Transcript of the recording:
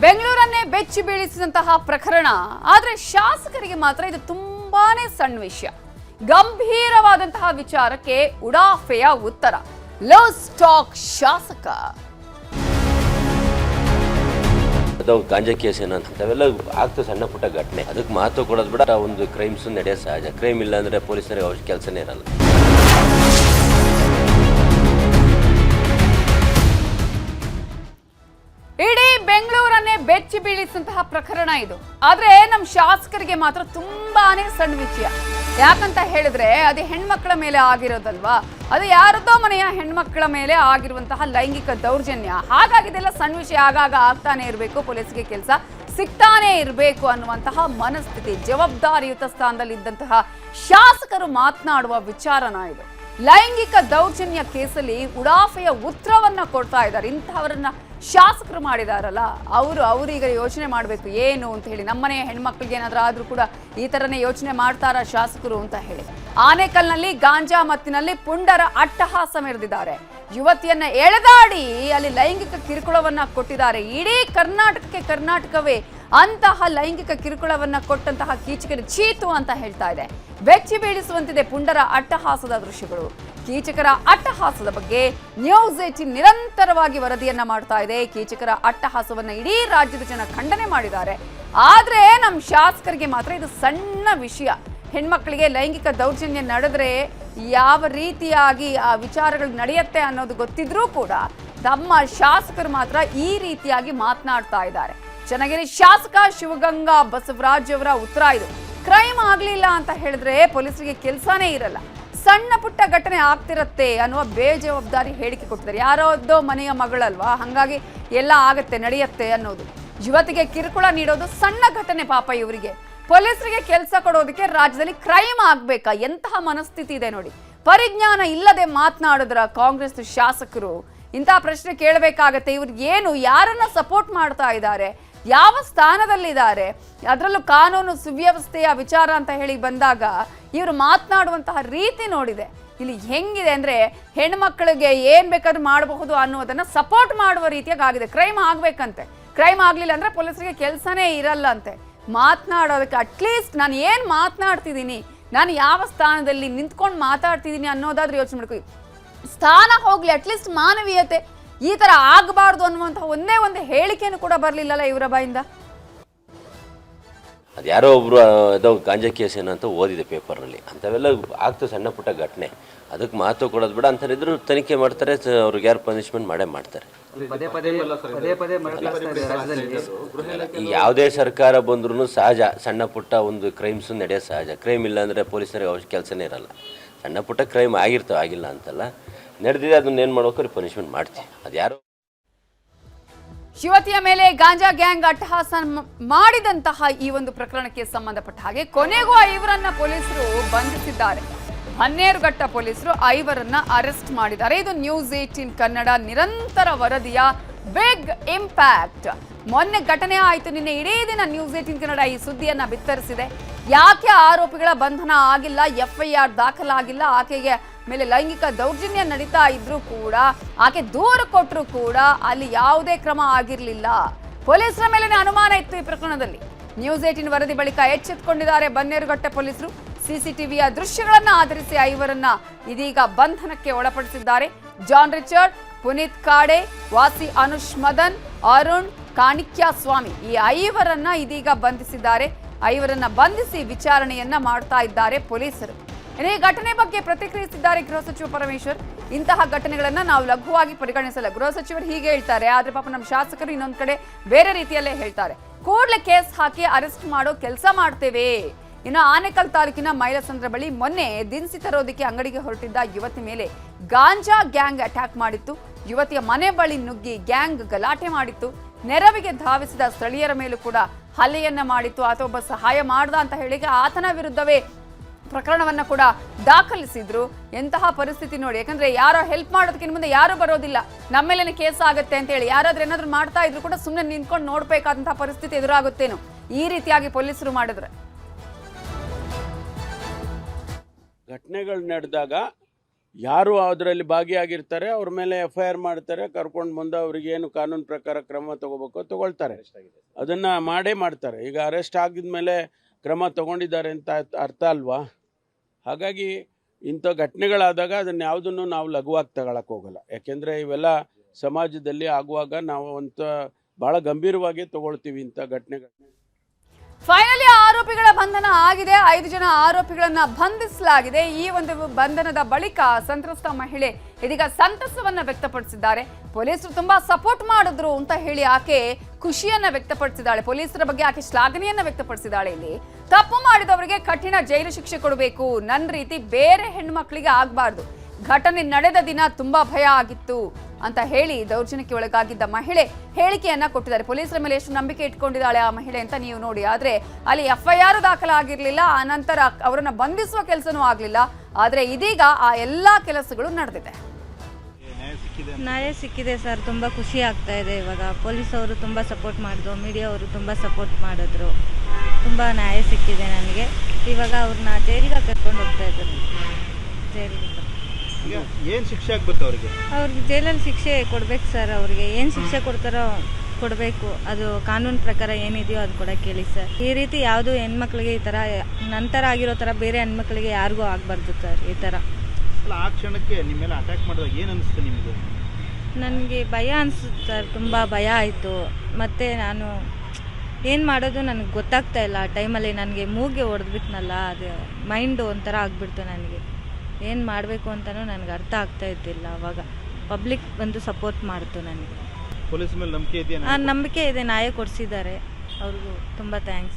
ಬೆಂಗಳೂರನ್ನೇ ಬೆಚ್ಚಿ ಬೀಳಿಸಿದಂತಹ ಪ್ರಕರಣ. ಆದರೆ ಶಾಸಕರಿಗೆ ಮಾತ್ರ ಇದು ತುಂಬಾನೇ ಸಣ್ಣ ವಿಷಯ. ಗಂಭೀರವಾದಂತಹ ವಿಚಾರಕ್ಕೆ ಉಡಾಫೆಯ ಉತ್ತರ. ಲೂಸ್ ಟಾಕ್ ಶಾಸಕ. ಅದು ಗಾಂಜಾ ಕೇಸ್ ಏನಂತವೆಲ್ಲ ಆಗ್ತದೆ, ಸಣ್ಣ ಪುಟ್ಟ ಘಟನೆ. ಅದಕ್ಕೆ ಮಹತ್ವ ಕೊಡೋದು ಬಿಡ. ಒಂದು ಕ್ರೈಮ್ಸ್ ನಡೆಯೋ ಸಹಜ. ಕ್ರೈಮ್ ಇಲ್ಲ ಅಂದ್ರೆ ಪೊಲೀಸರಿಗೆ ಅವಶ್ಯ ಕೆಲಸನೇ ಇರಲ್ಲ. ಇಡೀ ಬೆಂಗಳೂರನ್ನೇ ಬೆಚ್ಚಿ ಬೀಳಿಸಿದಂತಹ ಪ್ರಕರಣ ಇದು. ಆದ್ರೆ ನಮ್ಮ ಶಾಸಕರಿಗೆ ಮಾತ್ರ ತುಂಬಾನೇ ಸಣ್ಣ ವಿಷಯ. ಯಾಕಂತ ಹೇಳಿದ್ರೆ ಅದು ಹೆಣ್ಮಕ್ಳ ಮೇಲೆ ಆಗಿರೋದಲ್ವಾ, ಅದು ಯಾರದೋ ಮನೆಯ ಹೆಣ್ಮಕ್ಳ ಮೇಲೆ ಆಗಿರುವಂತಹ ಲೈಂಗಿಕ ದೌರ್ಜನ್ಯ. ಹಾಗಾಗಿ ಇದೆಲ್ಲ ಸಣ್ಣ ವಿಷಯ, ಆಗಾಗ ಆಗ್ತಾನೆ ಇರಬೇಕು, ಪೊಲೀಸ್ಗೆ ಕೆಲಸ ಸಿಗ್ತಾನೆ ಇರಬೇಕು ಅನ್ನುವಂತಹ ಮನಸ್ಥಿತಿ. ಜವಾಬ್ದಾರಿಯುತ ಸ್ಥಾನದಲ್ಲಿದ್ದಂತಹ ಶಾಸಕರು ಮಾತನಾಡುವ ವಿಚಾರನ ಇದು. ಲೈಂಗಿಕ ದೌರ್ಜನ್ಯ ಕೇಸಲ್ಲಿ ಉಡಾಫೆಯ ಉತ್ತರವನ್ನ ಕೊಡ್ತಾ ಇದ್ದಾರೆ. ಇಂಥವರನ್ನ ಶಾಸಕರು ಮಾಡಿದಾರಲ್ಲ, ಅವರೀಗ ಯೋಚನೆ ಮಾಡಬೇಕು ಏನು ಅಂತ ಹೇಳಿ. ನಮ್ಮನೆಯ ಹೆಣ್ಮಕ್ಳಿಗೆ ಏನಾದ್ರೂ ಆದ್ರೂ ಕೂಡ ಈ ತರನೇ ಯೋಚನೆ ಮಾಡ್ತಾರ ಶಾಸಕರು ಅಂತ ಹೇಳಿ. ಆನೇಕಲ್ನಲ್ಲಿ ಗಾಂಜಾ ಮತ್ತಿನಲ್ಲಿ ಪುಂಡರ ಅಟ್ಟಹಾಸ ಮೆರೆದಿದ್ದಾರೆ. ಯುವತಿಯನ್ನ ಎಳೆದಾಡಿ ಅಲ್ಲಿ ಲೈಂಗಿಕ ಕಿರುಕುಳವನ್ನ ಕೊಟ್ಟಿದ್ದಾರೆ. ಇಡೀ ಕರ್ನಾಟಕವೇ ಅಂತಹ ಲೈಂಗಿಕ ಕಿರುಕುಳವನ್ನ ಕೊಟ್ಟಂತಹ ಕೀಚಕರ ಚೀತು ಅಂತ ಹೇಳ್ತಾ ಇದೆ. ಬೆಚ್ಚಿ ಬೀಳಿಸುವಂತಿದೆ ಪುಂಡರ ಅಟ್ಟಹಾಸದ ದೃಶ್ಯಗಳು. ಕೀಚಕರ ಅಟ್ಟಹಾಸದ ಬಗ್ಗೆ ನ್ಯೂಸ್ 18 ನಿರಂತರವಾಗಿ ವರದಿಯನ್ನ ಮಾಡ್ತಾ ಇದೆ. ಕೀಚಕರ ಅಟ್ಟಹಾಸವನ್ನ ಇಡೀ ರಾಜ್ಯದ ಜನ ಖಂಡನೆ ಮಾಡಿದ್ದಾರೆ. ಆದ್ರೆ ನಮ್ಮ ಶಾಸಕರಿಗೆ ಮಾತ್ರ ಇದು ಸಣ್ಣ ವಿಷಯ. ಹೆಣ್ಮಕ್ಳಿಗೆ ಲೈಂಗಿಕ ದೌರ್ಜನ್ಯ ನಡೆದ್ರೆ ಯಾವ ರೀತಿಯಾಗಿ ಆ ವಿಚಾರಗಳು ನಡೆಯುತ್ತೆ ಅನ್ನೋದು ಗೊತ್ತಿದ್ರೂ ಕೂಡ ನಮ್ಮ ಶಾಸಕರು ಮಾತ್ರ ಈ ರೀತಿಯಾಗಿ ಮಾತನಾಡ್ತಾ ಇದ್ದಾರೆ. ಚನ್ನಗಿರಿ ಶಾಸಕ ಶಿವಗಂಗಾ ಬಸವರಾಜ್ ಅವರ ಉತ್ತರ ಇದು. ಕ್ರೈಮ್ ಆಗ್ಲಿಲ್ಲ ಅಂತ ಹೇಳಿದ್ರೆ ಪೊಲೀಸರಿಗೆ ಕೆಲಸನೇ ಇರಲ್ಲ, ಸಣ್ಣ ಪುಟ್ಟ ಘಟನೆ ಆಗ್ತಿರತ್ತೆ ಅನ್ನುವ ಬೇಜವಾಬ್ದಾರಿ ಹೇಳಿಕೆ ಕೊಟ್ಟಿದ್ದಾರೆ. ಯಾರೋದೋ ಮನೆಯ ಮಗಳಲ್ವಾ, ಹಂಗಾಗಿ ಎಲ್ಲ ಆಗತ್ತೆ ನಡೆಯತ್ತೆ ಅನ್ನೋದು. ಯುವತಿಗೆ ಕಿರುಕುಳ ನೀಡೋದು ಸಣ್ಣ ಘಟನೆ ಪಾಪ. ಇವರಿಗೆ ಪೊಲೀಸರಿಗೆ ಕೆಲಸ ಕೊಡೋದಕ್ಕೆ ರಾಜ್ಯದಲ್ಲಿ ಕ್ರೈಮ್ ಆಗ್ಬೇಕಾ? ಎಂತಹ ಮನಸ್ಥಿತಿ ಇದೆ ನೋಡಿ. ಪರಿಜ್ಞಾನ ಇಲ್ಲದೆ ಮಾತನಾಡಿದ್ರ ಕಾಂಗ್ರೆಸ್ ಶಾಸಕರು. ಇಂತಹ ಪ್ರಶ್ನೆ ಕೇಳಬೇಕಾಗತ್ತೆ. ಇವ್ರಿಗೆ ಏನು, ಯಾರನ್ನ ಸಪೋರ್ಟ್ ಮಾಡ್ತಾ ಇದ್ದಾರೆ, ಯಾವ ಸ್ಥಾನದಲ್ಲಿದ್ದಾರೆ, ಅದರಲ್ಲೂ ಕಾನೂನು ಸುವ್ಯವಸ್ಥೆಯ ವಿಚಾರ ಅಂತ ಹೇಳಿ ಬಂದಾಗ ಇವರು ಮಾತನಾಡುವಂತಹ ರೀತಿ ನೋಡಿದೆ. ಇಲ್ಲಿ ಹೆಂಗಿದೆ ಅಂದ್ರೆ ಹೆಣ್ಮಕ್ಳಿಗೆ ಏನ್ ಬೇಕಾದ್ರೂ ಮಾಡಬಹುದು ಅನ್ನೋದನ್ನ ಸಪೋರ್ಟ್ ಮಾಡುವ ರೀತಿಯಾಗಿ ಆಗಿದೆ. ಕ್ರೈಮ್ ಆಗ್ಬೇಕಂತೆ, ಕ್ರೈಮ್ ಆಗ್ಲಿಲ್ಲ ಅಂದ್ರೆ ಪೊಲೀಸರಿಗೆ ಕೆಲಸನೇ ಇರಲ್ಲ ಅಂತೆ. ಮಾತನಾಡೋದಕ್ಕೆ ಅಟ್ಲೀಸ್ಟ್ ನಾನು ಏನ್ ಮಾತನಾಡ್ತಿದ್ದೀನಿ, ನಾನು ಯಾವ ಸ್ಥಾನದಲ್ಲಿ ನಿಂತ್ಕೊಂಡು ಮಾತಾಡ್ತಿದ್ದೀನಿ ಅನ್ನೋದಾದ್ರೂ ಯೋಚನೆ ಮಾಡ್ಕೊ. ಸ್ಥಾನ ಹೋಗ್ಲಿ, ಅಟ್ಲೀಸ್ಟ್ ಮಾನವೀಯತೆ ಈ ತರ ಆಗಬಾರ್ದು ಅನ್ನುವಂತಹ ಒಂದೇ ಒಂದು ಹೇಳಿಕೆಯನ್ನು ಕೂಡ ಬರ್ಲಿಲ್ಲಲ್ಲ ಇವರ ಬಾಯಿಂದ. ಅದು ಯಾರೋ ಒಬ್ರು ಅದು ಗಾಂಜಾ ಕೇಸ್ ಏನಂತ ಓದಿದೆ ಪೇಪರ್ನಲ್ಲಿ. ಅಂಥವೆಲ್ಲ ಆಗ್ತದೆ, ಸಣ್ಣ ಪುಟ್ಟ ಘಟನೆ. ಅದಕ್ಕೆ ಮಹತ್ವ ಕೊಡೋದು ಬೇಡ ಅಂತ ಇದ್ರು ತನಿಖೆ ಮಾಡ್ತಾರೆ, ಅವ್ರಿಗೆ ಯಾರು ಪನಿಷ್ಮೆಂಟ್ ಮಾಡೇ ಮಾಡ್ತಾರೆ. ಯಾವುದೇ ಸರ್ಕಾರ ಬಂದ್ರೂ ಸಹಜ, ಸಣ್ಣ ಪುಟ್ಟ ಒಂದು ಕ್ರೈಮ್ಸ್ ನಡೆಯೋ ಸಹಜ. ಕ್ರೈಮ್ ಇಲ್ಲ ಅಂದ್ರೆ ಪೊಲೀಸರಿಗೆ ಅವಶ್ಯ ಕೆಲಸನೇ ಇರಲ್ಲ. ಸಣ್ಣ ಪುಟ್ಟ ಕ್ರೈಮ್ ಆಗಿರ್ತವೆ, ಆಗಿಲ್ಲ ಅಂತಲ್ಲ, ನಡೆದಿದೆ. ಅದನ್ನ ಏನು ಮಾಡ್ಬೇಕು, ಪನಿಷ್ಮೆಂಟ್ ಮಾಡ್ತೀವಿ. ಅದು ಯಾರು ಯುವತಿಯ ಮೇಲೆ ಗಾಂಜಾ ಗ್ಯಾಂಗ್ ಅಟ್ಟಹಾಸ ಮಾಡಿದಂತಹ ಈ ಒಂದು ಪ್ರಕರಣಕ್ಕೆ ಸಂಬಂಧಪಟ್ಟ ಹಾಗೆ ಕೊನೆಗೂ ಐವರನ್ನ ಪೊಲೀಸರು ಬಂಧಿಸಿದ್ದಾರೆ. ಬನ್ನೇರುಘಟ್ಟ ಪೊಲೀಸರು ಐವರನ್ನ ಅರೆಸ್ಟ್ ಮಾಡಿದ್ದಾರೆ. ಇದು ನ್ಯೂಸ್ 18 ಕನ್ನಡ ನಿರಂತರ ವರದಿಯ ಬಿಗ್ ಇಂಪ್ಯಾಕ್ಟ್. ಮೊನ್ನೆ ಘಟನೆ ಆಯಿತು, ನಿನ್ನೆ ಇಡೀ ದಿನ ನ್ಯೂಸ್ 18 ಕನ್ನಡ ಈ ಸುದ್ದಿಯನ್ನ ಬಿತ್ತರಿಸಿದೆ. ಯಾಕೆ ಆರೋಪಿಗಳ ಬಂಧನ ಆಗಿಲ್ಲ, FIR ದಾಖಲಾಗಿಲ್ಲ, ಆಕೆಗೆ ಮೇಲೆ ಲೈಂಗಿಕ ದೌರ್ಜನ್ಯ ನಡೀತಾ ಇದ್ರೂ ಕೂಡ, ಆಕೆ ದೂರು ಕೊಟ್ಟರು ಕೂಡ ಅಲ್ಲಿ ಯಾವುದೇ ಕ್ರಮ ಆಗಿರಲಿಲ್ಲ. ಪೊಲೀಸರ ಮೇಲಿನ ಅನುಮಾನ ಇತ್ತು ಈ ಪ್ರಕರಣದಲ್ಲಿ. ನ್ಯೂಸ್ 18 ವರದಿ ಬಳಿಕ ಎಚ್ಚೆತ್ತುಕೊಂಡಿದ್ದಾರೆ ಬನ್ನೇರುಘಟ್ಟ ಪೊಲೀಸರು. CCTVಯ ದೃಶ್ಯಗಳನ್ನ ಆಧರಿಸಿ ಐವರನ್ನ ಇದೀಗ ಬಂಧನಕ್ಕೆ ಒಳಪಡಿಸಿದ್ದಾರೆ. ಜಾನ್ ರಿಚರ್ಡ್, ಪುನೀತ್ ಕಾಡೆ, ವಾಸಿ ಅನುಷ್ ಮದನ್, ಅರುಣ್ ಕಾಣಿಕ್ಯ ಸ್ವಾಮಿ, ಈ ಐವರನ್ನ ಇದೀಗ ಬಂಧಿಸಿದ್ದಾರೆ. ಐವರನ್ನ ಬಂಧಿಸಿ ವಿಚಾರಣೆಯನ್ನ ಮಾಡ್ತಾ ಇದ್ದಾರೆ ಪೊಲೀಸರು. ಈ ಘಟನೆ ಬಗ್ಗೆ ಪ್ರತಿಕ್ರಿಯಿಸಿದ್ದಾರೆ ಗೃಹ ಸಚಿವ ಪರಮೇಶ್ವರ್. ಇಂತಹ ಘಟನೆಗಳನ್ನ ನಾವು ಲಘುವಾಗಿ ಪರಿಗಣಿಸಲ್ಲ. ಗೃಹ ಸಚಿವರು ಹೀಗೆ ಹೇಳ್ತಾರೆ, ಆದ್ರೆ ಪಾಪ ನಮ್ಮ ಶಾಸಕರು ಇನ್ನೊಂದ್ ಕಡೆ ಬೇರೆ ರೀತಿಯಲ್ಲೇ ಹೇಳ್ತಾರೆ. ಕೂಡಲೇ ಕೇಸ್ ಹಾಕಿ ಅರೆಸ್ಟ್ ಮಾಡೋ ಕೆಲಸ ಮಾಡ್ತೇವೆ. ಇನ್ನು ಆನೇಕಲ್ ತಾಲೂಕಿನ ಮೈಲಸಂದ್ರ ಬಳಿ ಮೊನ್ನೆ ದಿನಸಿ ತರೋದಕ್ಕೆ ಅಂಗಡಿಗೆ ಹೊರಟಿದ್ದ ಯುವತಿ ಮೇಲೆ ಗಾಂಜಾ ಗ್ಯಾಂಗ್ ಅಟ್ಯಾಕ್ ಮಾಡಿತ್ತು. ಯುವತಿಯ ಮನೆ ಬಳಿ ನುಗ್ಗಿ ಗ್ಯಾಂಗ್ ಗಲಾಟೆ ಮಾಡಿತ್ತು. ನೆರವಿಗೆ ಧಾವಿಸಿದ ಸ್ಥಳೀಯರ ಮೇಲೂ ಕೂಡ ಹಲ್ಲೆಯನ್ನ ಮಾಡಿತ್ತು. ಆತ ಒಬ್ಬ ಸಹಾಯ ಮಾಡ್ದ ಅಂತ ಹೇಳಿ ಆತನ ವಿರುದ್ಧವೇ ಪ್ರಕರಣವನ್ನ ಕೂಡ ದಾಖಲಿಸಿದ್ರು. ಎಂತಹ ಪರಿಸ್ಥಿತಿ ನೋಡಿ. ಯಾಕಂದ್ರೆ ಯಾರೋ ಹೆಲ್ಪ್ ಮಾಡೋದಕ್ಕಿಂತ ಮುಂದೆ ಯಾರು ಬರೋದಿಲ್ಲ, ನಮ್ಮೇಲೇನೆ ಕೇಸ್ ಆಗುತ್ತೆ ಅಂತ ಹೇಳಿ ಯಾರಾದ್ರೂ ಏನಾದ್ರೂ ಮಾಡ್ತಾ ಇದ್ರು ಕೂಡ ಸುಮ್ಮನೆ ನಿಂತ್ಕೊಂಡು ನೋಡ್ಬೇಕಾದಂತಹ ಪರಿಸ್ಥಿತಿ ಎದುರಾಗುತ್ತೇನೋ ಈ ರೀತಿಯಾಗಿ ಪೊಲೀಸರು ಮಾಡಿದ್ರೆ. ಘಟನೆಗಳು ನಡೆದಾಗ ಯಾರು ಅದರಲ್ಲಿ ಭಾಗಿಯಾಗಿರ್ತಾರೆ ಅವ್ರ ಮೇಲೆ FIR ಮಾಡ್ತಾರೆ, ಕರ್ಕೊಂಡು ಬಂದು ಅವ್ರಿಗೆ ಏನು ಕಾನೂನು ಪ್ರಕಾರ ಕ್ರಮ ತಗೋಬೇಕು ತಗೊಳ್ತಾರೆ. ಅದನ್ನು ಮಾಡೇ ಮಾಡ್ತಾರೆ. ಈಗ ಅರೆಸ್ಟ್ ಆಗಿದ್ಮೇಲೆ ಕ್ರಮ ತಗೊಂಡಿದ್ದಾರೆ ಅಂತ ಅರ್ಥ ಅಲ್ವಾ? ಹಾಗಾಗಿ ಇಂಥ ಘಟನೆಗಳಾದಾಗ ಅದನ್ನು ಯಾವುದನ್ನು ನಾವು ಲಘುವಾಗಿ ತಗೊಳಕ್ಕೆ ಹೋಗಲ್ಲ. ಯಾಕೆಂದರೆ ಇವೆಲ್ಲ ಸಮಾಜದಲ್ಲಿ ಆಗುವಾಗ ನಾವು ಅಂತ ಭಾಳ ಗಂಭೀರವಾಗಿ ತಗೊಳ್ತೀವಿ ಇಂಥ ಘಟನೆಗಳು. ಫೈನಲಿ ಆರೋಪಿಗಳ ಬಂಧನ ಆಗಿದೆ. 5 ಜನ ಆರೋಪಿಗಳನ್ನ ಬಂಧಿಸಲಾಗಿದೆ. ಈ ಒಂದು ಬಂಧನದ ಬಳಿಕ ಸಂತ್ರಸ್ತ ಮಹಿಳೆ ಇದೀಗ ಸಂತಸವನ್ನ ವ್ಯಕ್ತಪಡಿಸಿದ್ದಾರೆ. ಪೊಲೀಸರು ತುಂಬಾ ಸಪೋರ್ಟ್ ಮಾಡಿದ್ರು ಅಂತ ಹೇಳಿ ಆಕೆ ಖುಷಿಯನ್ನ ವ್ಯಕ್ತಪಡಿಸಿದ್ದಾಳೆ. ಪೊಲೀಸರ ಬಗ್ಗೆ ಆಕೆ ಶ್ಲಾಘನೆಯನ್ನ ವ್ಯಕ್ತಪಡಿಸಿದ್ದಾಳೆ. ಇಲ್ಲಿ ತಪ್ಪು ಮಾಡಿದವರಿಗೆ ಕಠಿಣ ಜೈಲು ಶಿಕ್ಷೆ ಕೊಡಬೇಕು, ನನ್ನ ರೀತಿ ಬೇರೆ ಹೆಣ್ಮಕ್ಳಿಗೆ ಆಗ್ಬಾರ್ದು, ಘಟನೆ ನಡೆದ ದಿನ ತುಂಬಾ ಭಯ ಆಗಿತ್ತು ಅಂತ ಹೇಳಿ ದೌರ್ಜನ್ಯಕ್ಕೆ ಒಳಗಾಗಿದ್ದ ಮಹಿಳೆ ಹೇಳಿಕೆಯನ್ನ ಕೊಟ್ಟಿದ್ದಾರೆ. ಪೊಲೀಸರ ಮೇಲೆ ಎಷ್ಟು ನಂಬಿಕೆ ಇಟ್ಕೊಂಡಿದ್ದಾಳೆ ಆ ಮಹಿಳೆ ಅಂತ ನೀವು ನೋಡಿ. ಆದ್ರೆ ಅಲ್ಲಿ FIR ದಾಖಲಾಗಿರ್ಲಿಲ್ಲ, ಆ ನಂತರ ಅವರನ್ನ ಬಂಧಿಸುವ ಕೆಲಸನೂ ಆಗ್ಲಿಲ್ಲ. ಆದ್ರೆ ಇದೀಗ ಆ ಎಲ್ಲಾ ಕೆಲಸಗಳು ನಡೆದಿದೆ. ನ್ಯಾಯ ಸಿಕ್ಕಿದೆ ಸರ್, ತುಂಬ ಖುಷಿ ಆಗ್ತಾ ಇದೆ. ಇವಾಗ ಪೊಲೀಸ್ ಅವರು ತುಂಬ ಸಪೋರ್ಟ್ ಮಾಡಿದ್ರು, ಮೀಡಿಯಾ ಅವರು ತುಂಬ ಸಪೋರ್ಟ್ ಮಾಡಿದ್ರು, ತುಂಬ ನ್ಯಾಯ ಸಿಕ್ಕಿದೆ ನನಗೆ. ಇವಾಗ ಅವ್ರನ್ನ ಜೈಲಿಗೆ ಕರ್ಕೊಂಡು ಹೋಗ್ತಾ ಇದ್ದಾರೆ. ಜೈಲಿಗೆ ಏನು ಶಿಕ್ಷೆ ಆಗ್ಬೇಕು ಅವ್ರಿಗೆ ಜೈಲಲ್ಲಿ ಶಿಕ್ಷೆ ಕೊಡ್ಬೇಕು ಸರ್. ಅವ್ರಿಗೆ ಏನು ಶಿಕ್ಷೆ ಕೊಡ್ತಾರೋ ಕೊಡಬೇಕು. ಅದು ಕಾನೂನು ಪ್ರಕಾರ ಏನಿದೆಯೋ ಅದು ಕೊಡೋಕೆ ಹೇಳಿ ಸರ್. ಈ ರೀತಿ ಯಾವುದು ಹೆಣ್ಮಕ್ಳಿಗೆ ಈ ಥರ ನಂತರ ಆಗಿರೋ ಥರ ಬೇರೆ ಹೆಣ್ಮಕ್ಳಿಗೆ ಯಾರಿಗೂ ಆಗಬಾರ್ದು ಸರ್. ಈ ಥರ ಆ ಕ್ಷಣಕ್ಕೆ ನಿಮ್ಮ ಮೇಲೆ ಅಟ್ಯಾಕ್ ಮಾಡಿದಾಗ ಏನು ಅನಿಸ್ತು ನಿಮಗೆ? ನನಗೆ ಭಯ ಅನಿಸುತ್ತೆ ಸರ್, ತುಂಬ ಭಯ ಆಯಿತು. ಮತ್ತು ನಾನು ಏನು ಮಾಡೋದು ನನಗೆ ಗೊತ್ತಾಗ್ತಾ ಇಲ್ಲ. ಆ ಟೈಮಲ್ಲಿ ನನಗೆ ಮೂಗಿಗೆ ಹೊಡೆದ್ಬಿಟ್ನಲ್ಲ, ಅದು ಮೈಂಡು ಒಂಥರ ಆಗಿಬಿಡ್ತು. ನನಗೆ ಏನು ಮಾಡಬೇಕು ಅಂತಲೂ ನನಗೆ ಅರ್ಥ ಆಗ್ತಾ ಇದ್ದಿಲ್ಲ. ಅವಾಗ ಪಬ್ಲಿಕ್ ಬಂದು ಸಪೋರ್ಟ್ ಮಾಡ್ತು ನನಗೆ. ಪೊಲೀಸ್ ಮೇಲೆ ನಂಬಿಕೆ ಇದೆಯಾ? ನಂಬಿಕೆ ಇದೆ, ನ್ಯಾಯ ಕೊಡಿಸಿದ್ದಾರೆ. ಅವ್ರಿಗೂ ತುಂಬ ಥ್ಯಾಂಕ್ಸ್.